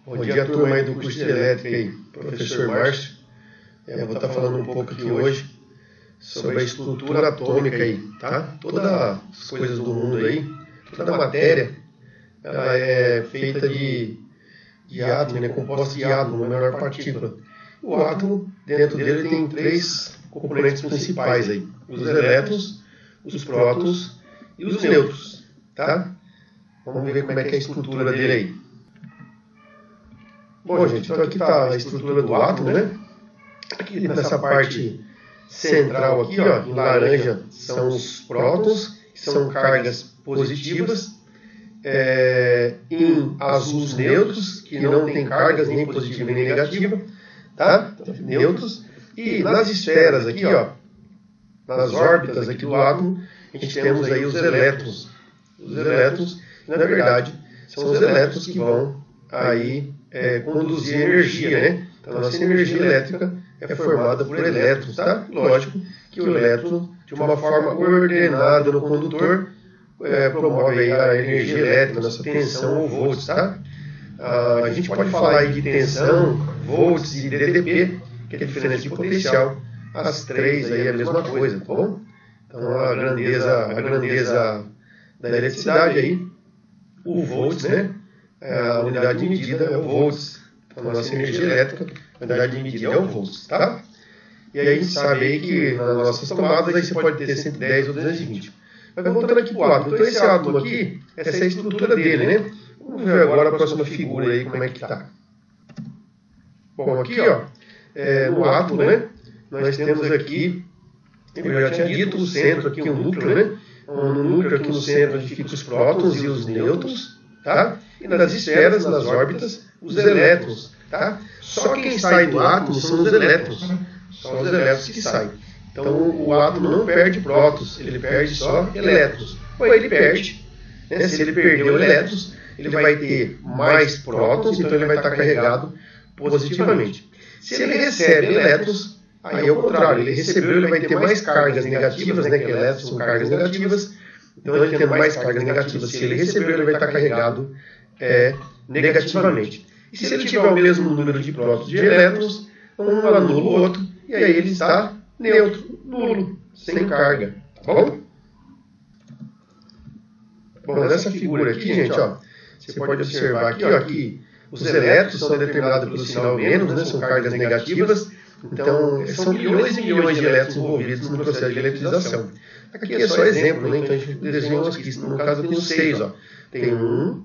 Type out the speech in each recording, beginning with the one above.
Bom dia, turma aí do curso de elétrica aí, professor Márcio. Eu vou estar falando um pouco aqui hoje sobre a estrutura atômica aí, tá? Todas as coisas do mundo aí, toda a matéria, ela é feita de átomo, né? Composta de átomo, a menor partícula. O átomo, dentro dele, tem três componentes principais aí: os elétrons, os prótons e os nêutrons, tá? Vamos ver como é que é a estrutura dele aí. Bom, gente, então aqui está a estrutura do átomo, né? Aqui nessa parte central aqui, ó, em laranja, são os prótons, que são cargas positivas. Em azul, os nêutrons, que não tem cargas nem positiva nem negativa, tá? Então, nêutrons. E nas esferas aqui, ó, nas órbitas aqui do átomo, a gente temos aí os elétrons. Os elétrons, na verdade, são os elétrons que vão aí conduzir energia, né? Então, a nossa energia elétrica é formada por elétrons, tá? Lógico que o elétron, de uma forma ordenada no condutor, promove aí a energia elétrica, nossa tensão ou volts, tá? A gente pode falar aí de tensão, volts e DTP, que é a diferença de potencial. As três aí é a mesma coisa, tá bom? Então, a grandeza da eletricidade aí, o volts, né? A unidade de medida é o volts. Então, a nossa energia elétrica, a unidade de medida é o volts, tá? E aí a gente sabe aí que nas nossas tomadas aí você pode ter 110 ou 220. Mas voltando aqui para o átomo. Então esse átomo aqui, essa é a estrutura dele, né? Vamos ver agora a próxima figura aí, como é que está. Bom, aqui, ó, no átomo, né? Nós temos aqui, eu já tinha dito, o centro aqui, o núcleo, né? No núcleo aqui no centro onde ficam os prótons e os nêutrons, tá? E nas esferas, nas órbitas, os elétrons, tá? Só quem sai do átomo são os elétrons. São os elétrons que saem. Então o átomo não perde prótons, ele perde só elétrons. Ou ele perde, né? Se ele perdeu elétrons, ele vai ter mais prótons, então ele vai estar carregado positivamente. Se ele recebe elétrons, aí é o contrário, ele recebeu, ele vai ter mais cargas negativas, né? Que elétrons são cargas negativas. Então ele tem mais cargas negativas. Se ele recebeu, ele vai estar carregado negativamente. E se ele tiver o mesmo número de prótons e de elétrons, um anula o outro, e aí ele está neutro, nulo, sem carga, tá bom? Bom, nessa figura aqui, gente, ó, você pode observar aqui, ó, que os elétrons são determinados pelo sinal menos, né, são cargas negativas, então são milhões e milhões de elétrons envolvidos no processo de eletrização. Aqui é só exemplo, né, então a gente desenhou aqui, no caso eu tenho 6, ó, tem 1,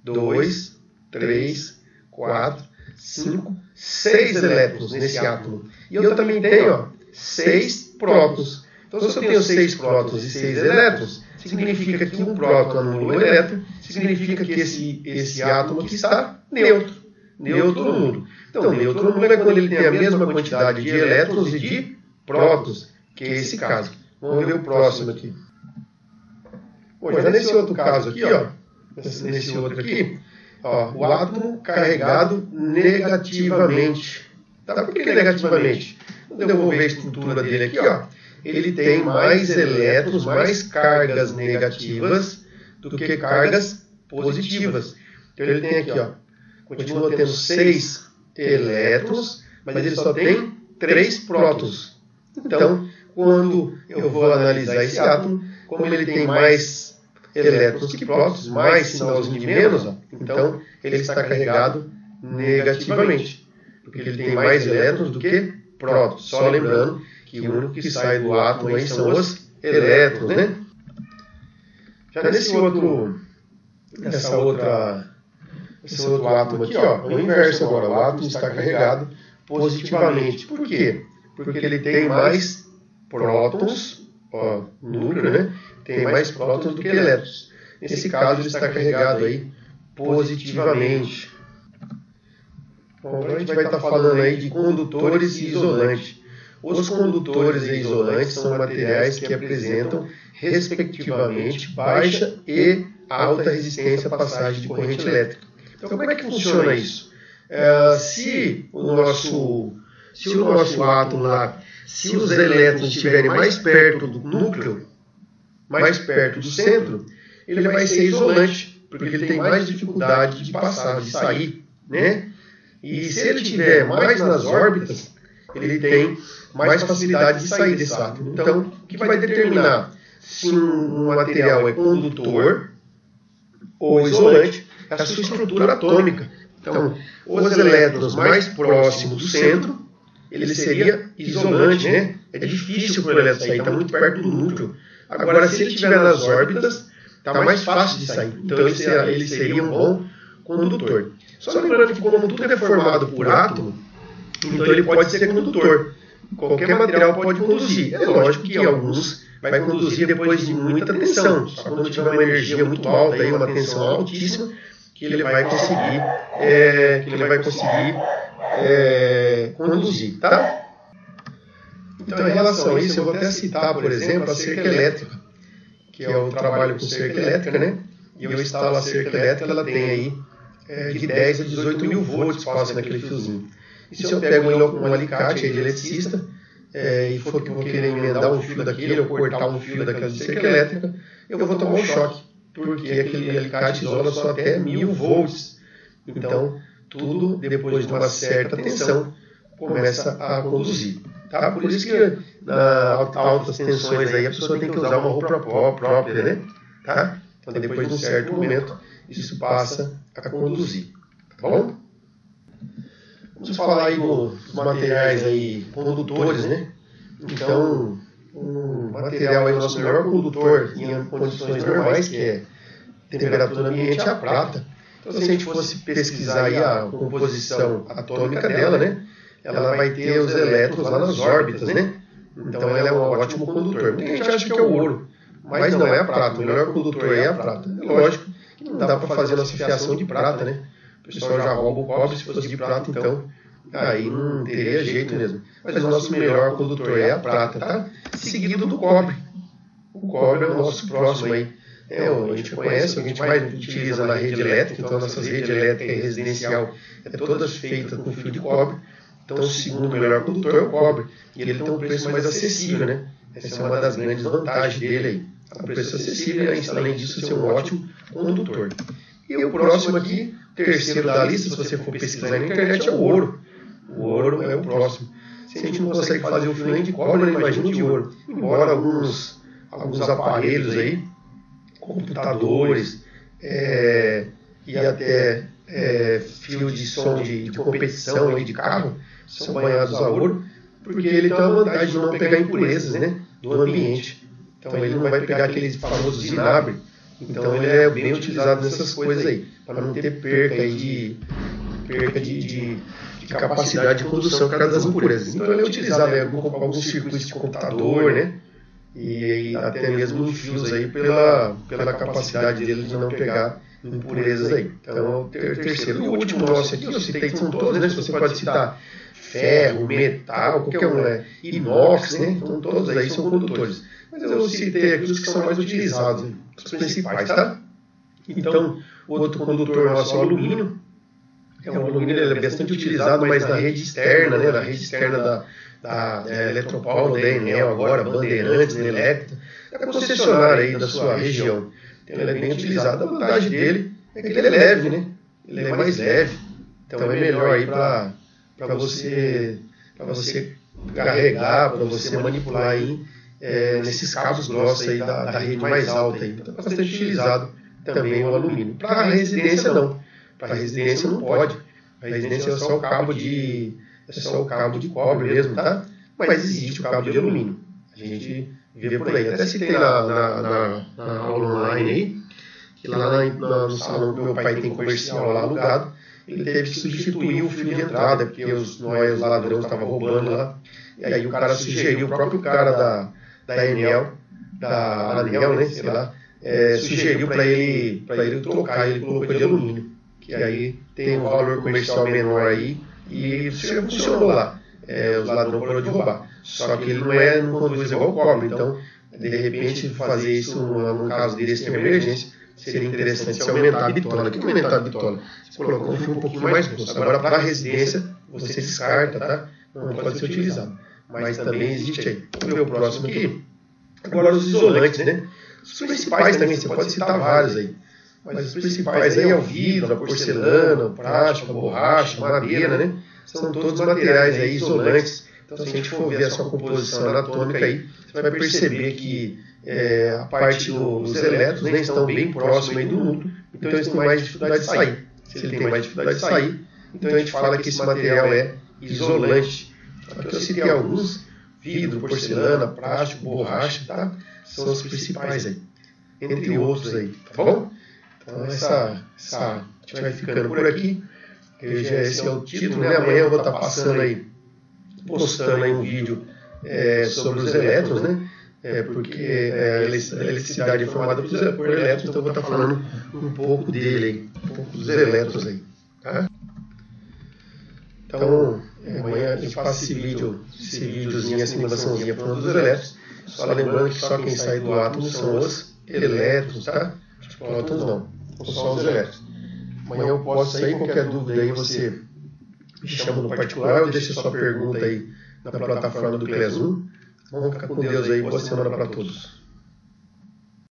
2, 3, 4, 5, 6 elétrons nesse átomo. E eu também tenho, ó, 6 prótons. Então, se eu tenho 6 prótons e 6 elétrons, significa que um próton anula o elétron, significa que esse átomo aqui está neutro. Neutro ou nulo. Então, neutro ou nulo é quando ele tem a mesma quantidade de elétrons e de prótons, que é esse caso. Vamos ver o próximo aqui. Bom, já nesse outro caso aqui, ó, nesse outro aqui, ó, o átomo carregado negativamente. Tá? Por que negativamente? Quando eu vou ver a estrutura dele aqui, ó, ele tem mais elétrons, mais cargas negativas do que cargas positivas. Então ele tem aqui, ó, continua tendo 6 elétrons, mas ele só tem 3 prótons. Então, quando eu vou analisar esse átomo, como ele tem mais elétrons que prótons, mais sinalzinho de menos, ó, então ele está carregado negativamente, porque ele tem mais elétrons do que prótons. Só lembrando que o único que sai do átomo aí são os elétrons, né? Já nesse outro átomo aqui, ó, é o inverso agora. O átomo está carregado positivamente. Por quê? Porque ele tem mais prótons, ó, núcleo, né? Tem mais prótons do que elétrons. Nesse caso, ele está carregado aí positivamente. Bom, agora a gente vai estar falando aí de condutores e isolantes. Os condutores e isolantes são materiais que apresentam, respectivamente, baixa e alta resistência à passagem de corrente elétrica. Então, como é que funciona isso? Se o nosso átomo lá, se os elétrons estiverem mais perto do núcleo, mais perto do centro, ele vai ser isolante, porque ele tem mais dificuldade de passar, de sair né? E se ele tiver mais nas órbitas, ele tem mais facilidade de sair desse átomo. Então, o que vai determinar se um material é condutor ou isolante é a sua estrutura atômica. Então, os elétrons mais próximos do centro, ele seria isolante, né? É difícil para o elétron sair, está muito perto do núcleo. Agora, se ele estiver nas órbitas, está mais fácil de sair. Então, ele seria um bom condutor. Só lembrando que como tudo é formado por átomo, então ele pode ser condutor. Qualquer material pode conduzir. É lógico que alguns vai conduzir depois de muita tensão. Só quando tiver uma energia muito alta, aí, uma tensão altíssima, que ele vai conseguir, conduzir, tá? Então, em relação a isso, eu vou até citar, por exemplo, a cerca elétrica, que é o trabalho com cerca elétrica, né? E eu instalo a cerca elétrica, ela tem aí de 10 a 18 mil volts passa naquele fiozinho. E se eu pego um alicate aí de eletricista e for querer emendar um fio daquele ou cortar um fio daquela cerca elétrica, eu vou tomar um choque, porque aquele alicate isola só até 1000 volts. Então, tudo depois de uma certa tensão começa a conduzir. Tá? Por isso que na altas tensões aí a pessoa tem que usar uma roupa própria, né? Tá? Então, depois de um certo momento, isso passa a conduzir. Tá bom? Vamos falar aí dos materiais aí condutores, né? Então, um material aí, o nosso melhor condutor em condições normais, que é temperatura ambiente, é a prata. Então, se a gente fosse pesquisar aí a composição atômica dela, né? Ela vai ter os elétrons lá nas órbitas, né? Então, ela é um ótimo condutor. Muita gente acha que é o ouro, mas não é a prata. O melhor condutor é a prata. É lógico que não dá para fazer a nossa fiação de prata, né? O pessoal já rouba o cobre, se fosse de prata, então aí não teria jeito mesmo. Mas o nosso melhor condutor é a prata, tá? Seguido do cobre. O cobre é o nosso próximo aí. A gente conhece, a gente mais utiliza na rede elétrica, então nossas redes elétricas e residencial todas feitas com fio de cobre. Então, o segundo melhor condutor é o cobre. E ele tem um preço mais acessível, né? Essa é uma das grandes vantagens dele aí. O preço acessível e, além disso, ser um ótimo condutor. E o próximo aqui, terceiro da lista, se você for pesquisar na internet, é o ouro. O ouro é o próximo. Se a gente não consegue fazer o fio nem de cobre, imagina de ouro. Embora alguns aparelhos aí, computadores e até fio de som de competição aí de carro, são banhados a ouro, porque ele tem a vantagem de não pegar impurezas, né, do ambiente. Então ele não vai pegar aquele famoso zinabre. Então ele é bem utilizado nessas coisas aí, para não ter perca aí de capacidade de condução por causa das impurezas. Então ele é utilizado em alguns circuitos de computador, né, e até mesmo em fios aí pela capacidade dele de não pegar impurezas aí. Então é o terceiro. E o último nosso aqui, eu citei, são todos, né? Você pode citar ferro, metal, qualquer um, né? Inox, né? Então todos aí são condutores. Mas eu citei aqui os que são mais utilizados, né? Os principais, tá? Então, outro condutor nosso é o alumínio. O alumínio ele é bastante utilizado, mas na rede externa, né? Na rede externa da Eletropaulo, da Enel agora, Bandeirantes, da Electra, da concessionária aí da sua região. Então, ele é bem utilizado. A vantagem dele é que ele é leve, né? Ele é mais leve. Então é melhor aí para você carregar, para você manipular aí nesses cabos grossos aí da rede mais alta aí. Então é bastante utilizado também o alumínio. Para a residência não. Para a residência não pode. A residência é só o cabo de cobre mesmo, tá? Mas existe o cabo de alumínio. A gente vê por aí. Até citei na aula online aí, que lá no salão que meu pai tem comercial lá alugado, ele teve que substituir o fio de entrada, porque os ladrões estavam roubando lá. E aí o cara sugeriu, o próprio cara da Enel, da Anel, né, sei lá, sugeriu para ele trocar, ele colocou de alumínio, que aí tem um valor comercial menor aí, e funcionou lá. Os ladrões pararam de roubar. Só que ele não conduz igual o cobre, então, de repente, fazer isso num caso desse de emergência, seria interessante se aumentar a bitola. O que é aumentar a bitola? Você colocou um fio um pouquinho mais grosso. Agora, para a residência, você descarta, tá? Não pode ser utilizado. Mas também existe aí. Vamos ver o próximo aqui. Agora, os isolantes, né? Os principais também, você pode citar vários aí. Mas os principais aí é o vidro, a porcelana, o plástico, a borracha, a madeira, né? São todos materiais aí isolantes. Então, se a gente for ver a sua composição anatômica aí, você vai perceber que a parte dos elétrons, né, estão bem próximos aí do núcleo, então eles têm mais dificuldade de sair. Se ele tem mais dificuldade de sair, então a gente fala que esse material é isolante. Aqui eu citei alguns: vidro, porcelana, plástico, borracha, tá? São os principais aí, entre outros aí, tá bom? Então a gente vai ficando por aqui. Esse é o título, né? Amanhã eu vou estar passando aí, postando aí um vídeo sobre os elétrons, né? Porque a eletricidade é formada por elétrons, então eu vou estar falando um pouco dele aí, um pouco dos elétrons aí, tá? Então, amanhã a gente passa esse videozinho, essa simulaçãozinha falando dos elétrons. Só lembrando que só quem sai do átomo são os elétrons, tá? Os prótons não, são só os elétrons. Amanhã eu posto aí, qualquer dúvida aí você me chama no particular ou deixa sua pergunta aí na plataforma do Classroom. Vamos ficar com Deus aí, boa semana para todos.